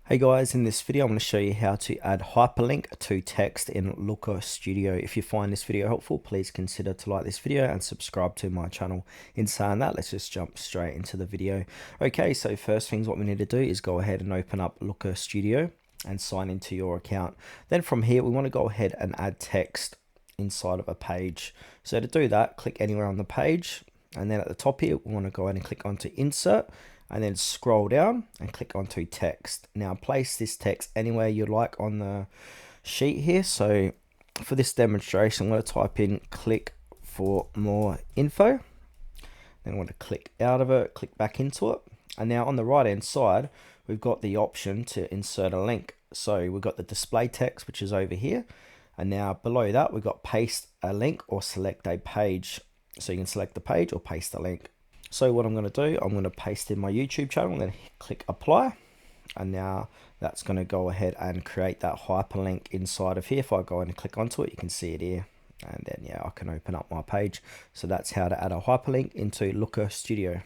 Hey guys, in this video I'm going to show you how to add hyperlink to text in Looker Studio. If you find this video helpful, please consider to like this video and subscribe to my channel. In saying that, let's just jump straight into the video. Okay, so first things what we need to do is go ahead and open up Looker Studio and sign into your account. Then from here we want to go ahead and add text inside of a page. So to do that, click anywhere on the page, and then at the top here we want to go ahead and click onto Insert, and then scroll down and click onto text. Now place this text anywhere you like on the sheet here. So for this demonstration, I'm going to type in click for more info. Then I'm going to click out of it, click back into it. And now on the right hand side, we've got the option to insert a link. So we've got the display text, which is over here. And now below that, we've got paste a link or select a page. So you can select the page or paste the link. So what I'm going to do, I'm going to paste in my YouTube channel and then click apply. And now that's going to go ahead and create that hyperlink inside of here. If I go in and click onto it, you can see it here. And then yeah, I can open up my page. So that's how to add a hyperlink into Looker Studio.